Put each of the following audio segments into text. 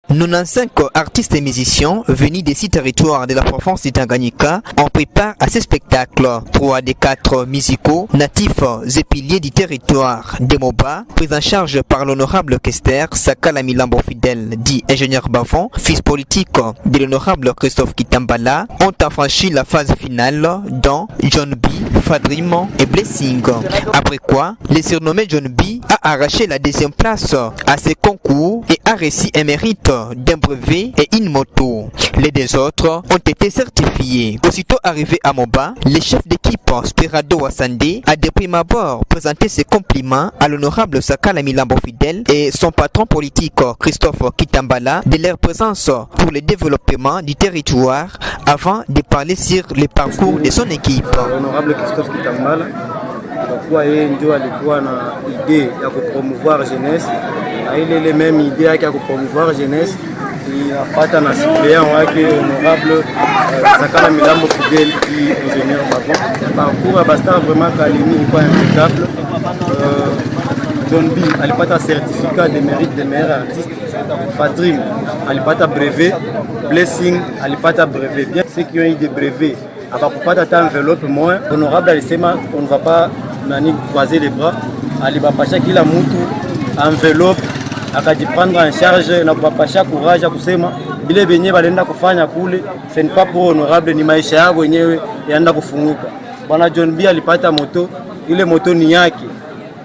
95 artistes et musiciens venus des 6 territoires de la province du Tanganyika ont pris part à ce spectacle. 3 des 4 musicaux natifs et piliers du territoire de Moba, pris en charge par l'honorable Kester Sakala Milambo Fidèle, dit ingénieur Bavon, fils politique de l'honorable Christophe Kitambala, ont affranchi la phase finale dont John B, Fadrim et Blessing. Après quoi, le surnommé John B a arraché la 2e place à ce concours et a reçu un mérite d'un brevet et une moto. Les 2 autres ont été certifiés. Aussitôt arrivé à Moba, le chef d'équipe Spirado Wassande a de prime abord présenté ses compliments à l'honorable Sakala Milambo Fidèle et son patron politique Christophe Kitambala de leur présence pour le développement du territoire avant de parler sur le parcours de son équipe. L'honorable Christophe Kitambala kwa yeye ndio alikuwa na idée ya kupromouvoir jeunesse, na ile même idée yake ya kupromouvoir jeunesse inapata na suppléant wake honorable Sakala Milambo Fidèle qui ingénieur Bavon. Parcours Basta vraiment kalimi ilikuwa impeccable. John B alipata certificat de mérite de meilleur artiste. Fadrim alipata brevet. Blessing alipata brevet. Bien ceux qui ont eu des brevets abakupata ta enveloppe moins honorable alisema on ne va pas croiser les bras, alibapasha kila mtu enveloppe akajipanga en charge na kupapasha courage ya kusema bile benye balenda kufanya kule ce n'est pas pour honorable, ni maisha yao wenyewe yaenda kufunguka. Bwana John B alipata moto, ile moto ni yake,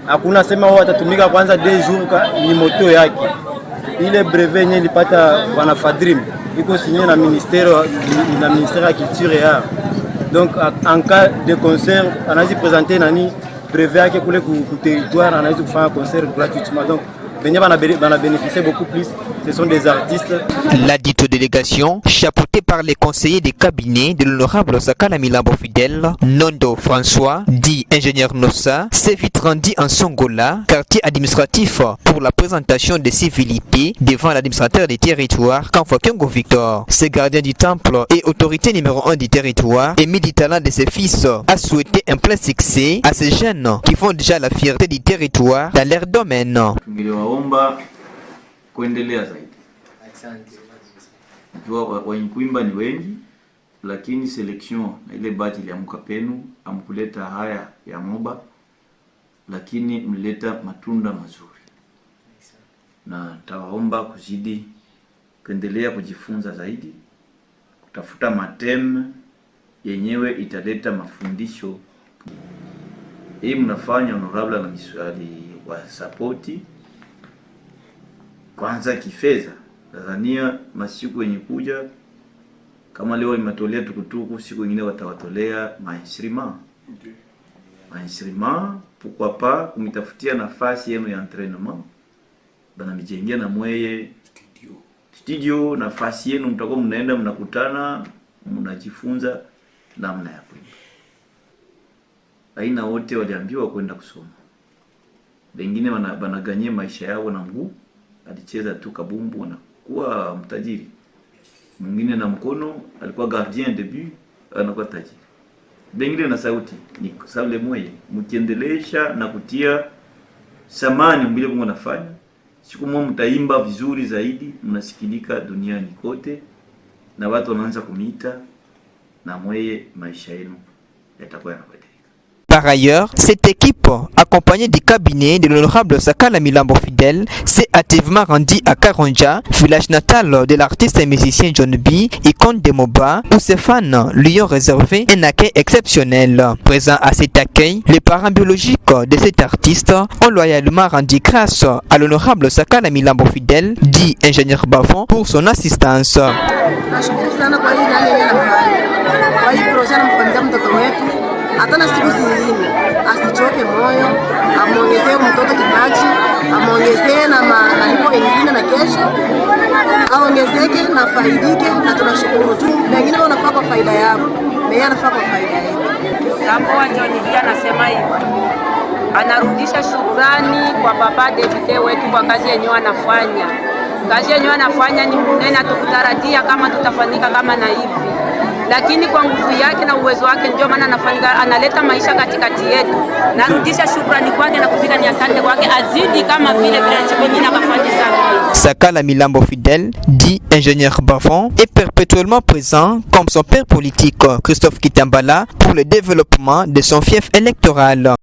hakuna sema wao atatumika kwanza 2 jours, ni moto yake. Ile brevet yenyewe ilipata bwana Fadrim iko signé na ministère ya culture et art. Donc en cas de concert anazi présenter nani brevet yake kule ku territoire, anazi kufanya concert gratuitement. Donc venir va bénéficier beaucoup plus. Ce sont des artistes. La dite délégation, chapeautée par les conseillers des cabinets de l'honorable Sakala Milambo Fidèle, Nondo François, dit ingénieur Nossa, s'est vite rendu en Songola, quartier administratif, pour la présentation des civilités devant l'administrateur des territoires, Kanfokengo Victor. Ce gardien du temple et autorité numéro 1 du territoire, et mis du talent de ses fils, a souhaité un plein succès à ces jeunes qui font déjà la fierté du territoire dans leur domaine. Kuendelea zaidi. Asante. Jua wenye kuimba ni wengi, lakini selection na ile bahati iliamka penu amkuleta haya ya Moba, lakini mleta matunda mazuri. Na tawaomba kuzidi kuendelea kujifunza zaidi, kutafuta mateme yenyewe italeta mafundisho. Hii mnafanya honorable na miswali wa supporti kwanza kifedha. Tanzania masiku yenye kuja kama leo imetolea tukutuku, siku nyingine watawatolea mainstruments. Mainstruments pourquoi pas kumitafutia nafasi yenu ya entraînement. Bana mijengia na mweye studio nafasi yenu, mtakuwa mnaenda mnakutana mnajifunza namna ya kuimba. Aina wote waliambiwa kwenda kusoma. Wengine wanaganyia maisha yao na mguu, alicheza tu kabumbu anakuwa mtajiri. Mwingine na mkono alikuwa gardien de but anakuwa tajiri. Wengine na sauti ni sababu moyo, mkiendelesha na kutia samani mbele Mungu anafanya, siku moja mtaimba vizuri zaidi, mnasikilika duniani kote na watu wanaanza kumiita na mweye maisha yenu yatakuwa yanabadilika. Par ailleurs, cette équipe, accompagnée du cabinet de l'honorable Sakala Milambo Fidèle, s'est activement rendue à Karonja, village natal de l'artiste et musicien John B, icône de Moba, où ses fans lui ont réservé un accueil exceptionnel. Présent à cet accueil, les parents biologiques de cet artiste ont loyalement rendu grâce à l'honorable Sakala Milambo Fidèle, dit ingénieur Bavon, pour son assistance. Atana siku zingine asichoke moyo, amuongezee mtoto kipaji, amuongezee na malipo mengine na kesho aongezeke na faidike, na tunashukuru tu. Wengine wanafaa kwa faida yao, yeye anafaa kwa faida yetu. Kamboa John B anasema hivi, anarudisha shukrani kwa baba David wetu kwa kazi yenyewe anafanya. Kazi yenyewe anafanya ni kunena, tukutarajia kama tutafanyika kama na hivi. lakini kwa nguvu yake na uwezo wake ndio maana analeta maisha katikati yetu. Narudisha shukrani kwake na kupiga ni asante kwake, azidi kama vile nchi nyingine akafanya sana. Sakala Milambo Fidèle, dit ingénieur Bavon, est perpétuellement présent comme son père politique Christophe Kitambala pour le développement de son fief électoral.